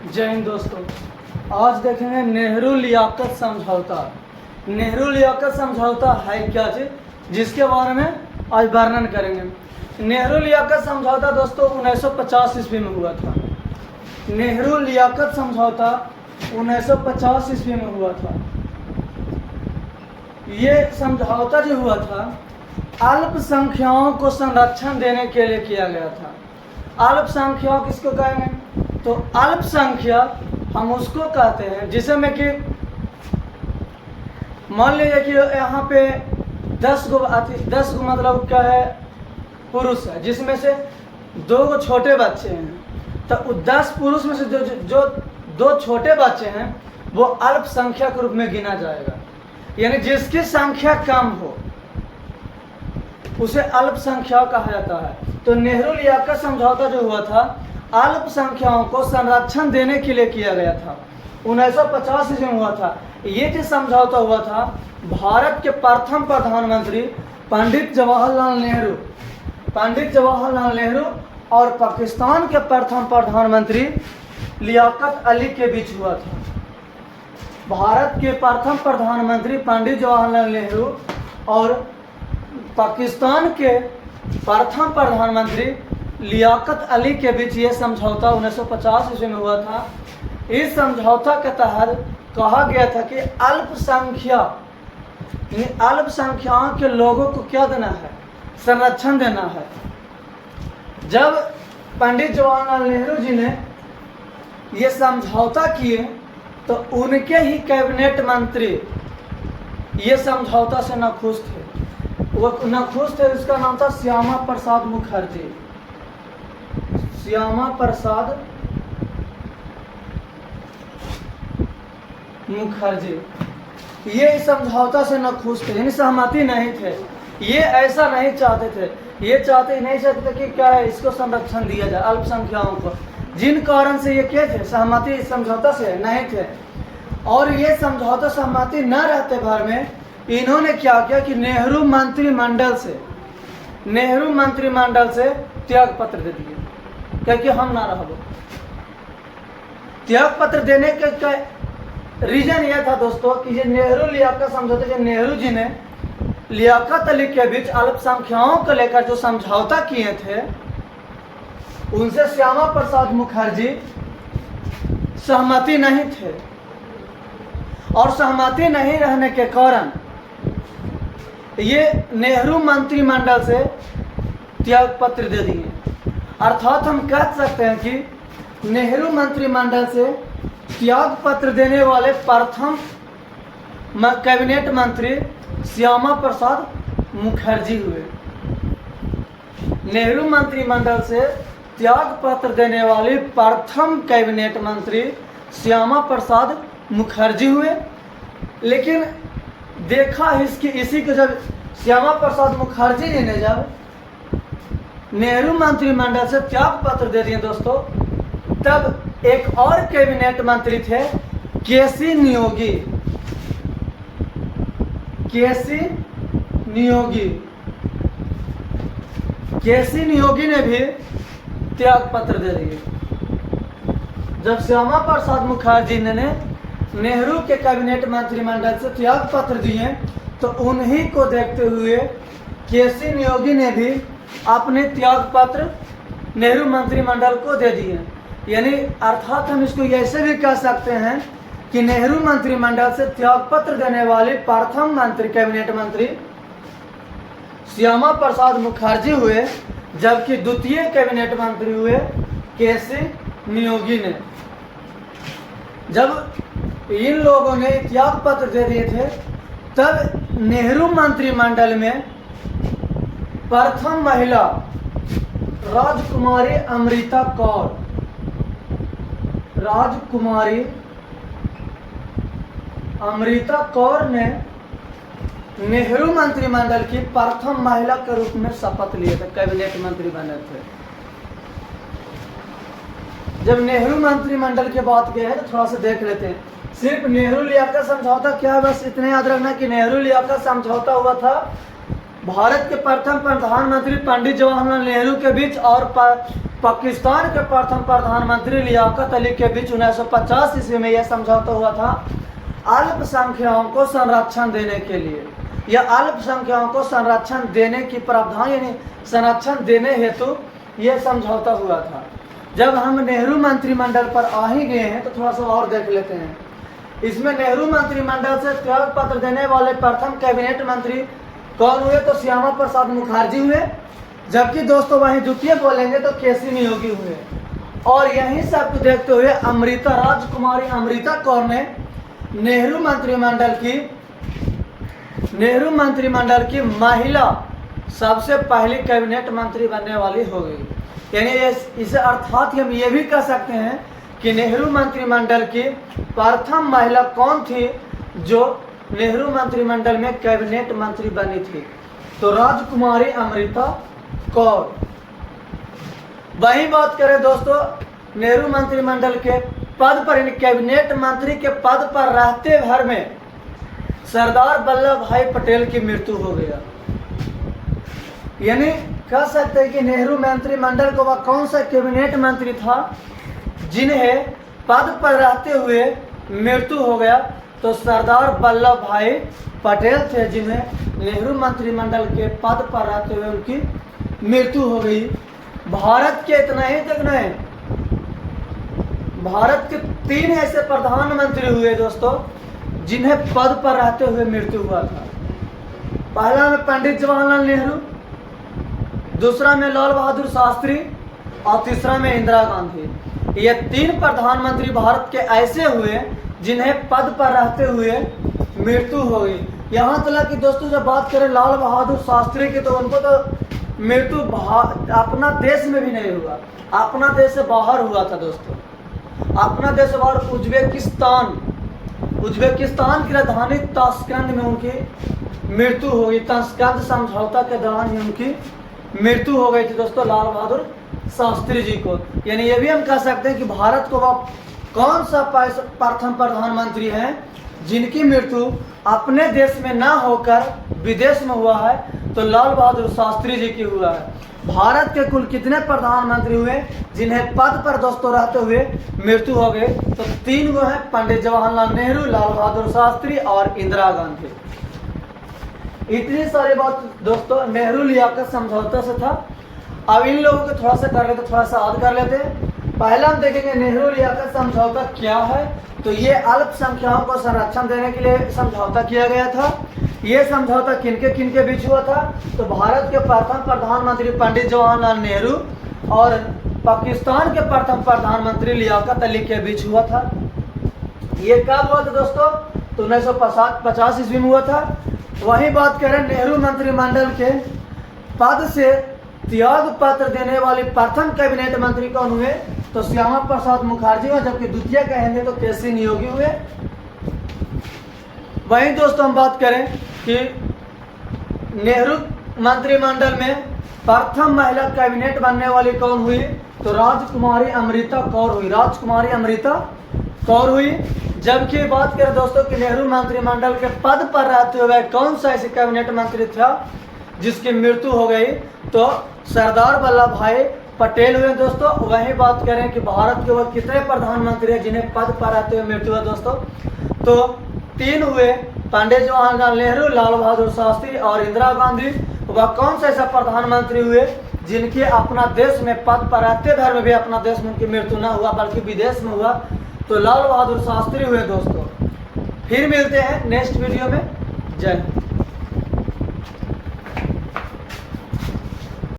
जय हिंद दोस्तों। आज देखेंगे नेहरू लियाकत समझौता। नेहरू लियाकत समझौता है क्या चीज़, जिसके बारे में आज वर्णन करेंगे। नेहरू लियाकत समझौता दोस्तों 1950 ईस्वी में हुआ था। नेहरू लियाकत समझौता 1950 ईस्वी में हुआ था। ये समझौता जो हुआ था अल्पसंख्याकों को संरक्षण देने के लिए किया गया था। अल्पसंख्यक किसको कहेंगे? तो अल्पसंख्यक हम उसको कहते हैं जिसे में कि मान लीजिए कि यहाँ पे 10 गो मतलब क्या है, पुरुष है, जिसमें से 2 गो छोटे बच्चे हैं। तो 10 पुरुष में से जो 2 छोटे बच्चे हैं वो अल्पसंख्यक के रूप में गिना जाएगा। यानी जिसकी संख्या कम हो उसे अल्पसंख्यक कहा जाता है। तो नेहरू लियाकत समझौता जो हुआ था अल्पसंख्याकों को संरक्षण देने के लिए किया गया था। 1950 ईस्वी में हुआ था। ये जो समझौता हुआ था भारत के प्रथम प्रधानमंत्री पंडित जवाहरलाल नेहरू और पाकिस्तान के प्रथम प्रधानमंत्री लियाकत अली के बीच हुआ था। भारत के प्रथम प्रधानमंत्री पंडित जवाहरलाल नेहरू और पाकिस्तान के प्रथम प्रधानमंत्री लियाकत अली के बीच ये समझौता 1950 ईस्वी में हुआ था। इस समझौता के तहत कहा गया था कि अल्पसंख्यक के लोगों को क्या देना है, संरक्षण देना है। जब पंडित जवाहरलाल नेहरू जी ने ये समझौता किए तो उनके ही कैबिनेट मंत्री ये समझौता से नाखुश थे। वो नाखुश थे, उसका नाम था श्यामा प्रसाद मुखर्जी। श्यामा प्रसाद मुखर्जी ये इस समझौता से नाखुश थे, यानी सहमति नहीं थे। ये ऐसा नहीं चाहते थे, ये नहीं चाहते थे कि क्या है, इसको संरक्षण दिया जाए अल्पसंख्यकों को। जिन कारण से ये क्या थे, सहमति इस समझौता से नहीं थे। और ये समझौता सहमति न रहते भर में इन्होंने क्या किया कि नेहरू मंत्रिमंडल से त्याग पत्र दे दिए, क्योंकि हम ना रहो। त्याग पत्र देने का रीजन यह था दोस्तों कि ये नेहरू लियाकत समझौता, जो नेहरू जी ने लियाकत अली के बीच अल्पसंख्यकों को लेकर जो समझौता किए थे उनसे श्यामा प्रसाद मुखर्जी सहमति नहीं थे। और सहमति नहीं रहने के कारण ये नेहरू मंत्रिमंडल से त्याग पत्र दे दिए। अर्थात हम कह सकते हैं कि नेहरू मंत्रिमंडल से त्याग पत्र देने वाले प्रथम कैबिनेट मंत्री श्यामा प्रसाद मुखर्जी हुए। नेहरू मंत्रिमंडल से त्याग पत्र देने वाले प्रथम कैबिनेट मंत्री श्यामा प्रसाद मुखर्जी हुए। लेकिन देखा इसी को जब श्यामा प्रसाद मुखर्जी जी ने जब नेहरू मंत्रिमंडल से त्याग पत्र दे दिए दोस्तों, तब एक और कैबिनेट मंत्री थे केसी नियोगी ने भी त्याग पत्र दे दिए। जब श्यामा प्रसाद मुखर्जी ने नेहरू के कैबिनेट मंत्रिमंडल से त्याग पत्र दिए तो उन्हीं को देखते हुए केसी नियोगी ने भी अपने त्याग पत्र नेहरू मंत्रिमंडल को दे दिए। यानी अर्थात हम इसको ऐसे भी कह सकते हैं कि नेहरू मंत्रिमंडल से त्याग पत्र देने वाले प्रथम कैबिनेट मंत्री श्यामा प्रसाद मुखर्जी हुए, जबकि द्वितीय कैबिनेट मंत्री हुए केसी नियोगी ने। जब इन लोगों ने त्याग पत्र दे दिए थे तब नेहरू मंत्रिमंडल में प्रथम महिला राजकुमारी अमृता कौर ने नेहरू मंत्रिमंडल की प्रथम महिला के रूप में शपथ लिए थे, कैबिनेट मंत्री बने थे। जब नेहरू मंत्रिमंडल की बात की है तो थोड़ा सा देख लेते हैं। सिर्फ नेहरू लियाकत समझौता क्या है, बस इतने याद रखना कि नेहरू लियाकत समझौता हुआ था भारत के प्रथम प्रधानमंत्री पंडित जवाहरलाल नेहरू के बीच और पाकिस्तान के प्रथम प्रधानमंत्री लियाकत अली के बीच 1950 ईस्वी में यह समझौता हुआ था अल्पसंख्यकों को संरक्षण देने के लिए। यह अल्पसंख्यकों को संरक्षण देने की प्रावधान यानी संरक्षण देने हेतु यह समझौता हुआ था। जब हम नेहरू मंत्रिमंडल पर आ ही गए हैं तो थोड़ा सा और देख लेते हैं। इसमें नेहरू मंत्रिमंडल से त्याग पत्र देने वाले प्रथम कैबिनेट मंत्री कौन हुए? तो श्यामा प्रसाद मुखर्जी हुए। जबकि दोस्तों वहीं द्वितीय बोलेंगे तो केसी नियोगी हुए। और यहीं सब देखते हुए अमृता राजकुमारी अमृता कौर ने नेहरू मंत्रिमंडल की महिला सबसे पहली कैबिनेट मंत्री बनने वाली हो गई। यानी इसे अर्थात हम ये भी कह सकते हैं कि नेहरू मंत्रिमंडल की प्रथम महिला कौन थी जो नेहरू मंत्रिमंडल में कैबिनेट मंत्री बनी थी? तो राजकुमारी अमृता कौर। वही बात करें दोस्तों नेहरू मंत्रिमंडल के पद पर यानी कैबिनेट मंत्री के पद पर रहते भर में सरदार वल्लभ भाई पटेल की मृत्यु हो गया। यानी कह सकते हैं कि नेहरू मंत्रिमंडल को वह कौन सा कैबिनेट मंत्री था जिन्हें पद पर रहते हुए मृत्यु हो गया? तो सरदार वल्लभ भाई पटेल थे जिन्हें नेहरू मंत्रिमंडल के पद पर रहते हुए उनकी मृत्यु हो गई। भारत के इतना ही देखना है, भारत के 3 ऐसे प्रधानमंत्री हुए दोस्तों जिन्हें पद पर रहते हुए मृत्यु हुआ था। पहला में पंडित जवाहरलाल नेहरू, दूसरा में लाल बहादुर शास्त्री और तीसरा में इंदिरा गांधी। ये 3 प्रधानमंत्री भारत के ऐसे हुए जिन्हें पद पर रहते हुए मृत्यु हो गई। यहाँ तक कि दोस्तों जब बात करें लाल बहादुर शास्त्री की तो उनको तो मृत्यु अपना देश में भी नहीं हुआ, अपना देश से बाहर हुआ था दोस्तों। अपना देश बाहर उज्बेकिस्तान की राजधानी ताशकंद में उनकी मृत्यु हो गई। ताशकंद समझौता के दौरान ही उनकी मृत्यु हो गई थी दोस्तों लाल बहादुर शास्त्री जी को। यानी ये भी हम कह सकते हैं कि भारत को वह कौन सा प्रथम प्रधानमंत्री हैं जिनकी मृत्यु अपने देश में ना होकर विदेश में हुआ है? तो लाल बहादुर शास्त्री जी की हुआ है। भारत के कुल कितने प्रधानमंत्री हुए जिन्हें पद पर दोस्तों रहते हुए मृत्यु हो गए? तो 3 गो हैं, पंडित जवाहरलाल नेहरू, लाल बहादुर शास्त्री और इंदिरा गांधी। इतनी सारी बात दोस्तों नेहरू लियाकत समझौता से था। अब इन लोगों को थोड़ा सा कर लेते, थोड़ा सा याद कर लेते हैं। पहला हम देखेंगे नेहरू लियाकत समझौता क्या है। तो ये अल्पसंख्यकों को संरक्षण देने के लिए समझौता किया गया था। ये समझौता किनके बीच हुआ था? तो भारत के प्रथम प्रधानमंत्री पंडित जवाहरलाल नेहरू और पाकिस्तान के प्रथम प्रधानमंत्री लियाकत अली के बीच हुआ था। ये कब हुआ था दोस्तों? तो 1950 ईस्वी में हुआ था। वही बात करें नेहरू मंत्रिमंडल के पद से त्याग पत्र देने वाली प्रथम कैबिनेट मंत्री कौन हुए? तो श्यामा प्रसाद मुखर्जी हुए। जबकि द्वितीय कहेंगे तो केसी नियोगी हुए। वहीं दोस्तों हम बात करें कि नेहरू मंत्रिमंडल में प्रथम महिला कैबिनेट बनने वाली कौन हुई? तो राजकुमारी अमृता कौर हुई। राजकुमारी अमृता कौर हुई। जबकि बात करें दोस्तों कि नेहरू मंत्रिमंडल के पद पर रहते हुए कौन सा ऐसे कैबिनेट मंत्री था जिसकी मृत्यु हो गई? तो सरदार वल्लभ भाई पटेल हुए दोस्तों। वही बात करें कि भारत के वह कितने प्रधानमंत्री हैं जिन्हें पद पर रहते हुए मृत्यु हुआ दोस्तों? तो 3 हुए, पंडित जवाहरलाल नेहरू, लाल बहादुर शास्त्री और इंदिरा गांधी। वह कौन सा ऐसा प्रधानमंत्री हुए जिनके अपना देश में पद पर रहते भर में भी अपना देश में उनकी मृत्यु न हुआ बल्कि विदेश में हुआ? तो लाल बहादुर शास्त्री हुए दोस्तों। फिर मिलते हैं नेक्स्ट वीडियो में। जय हिंद।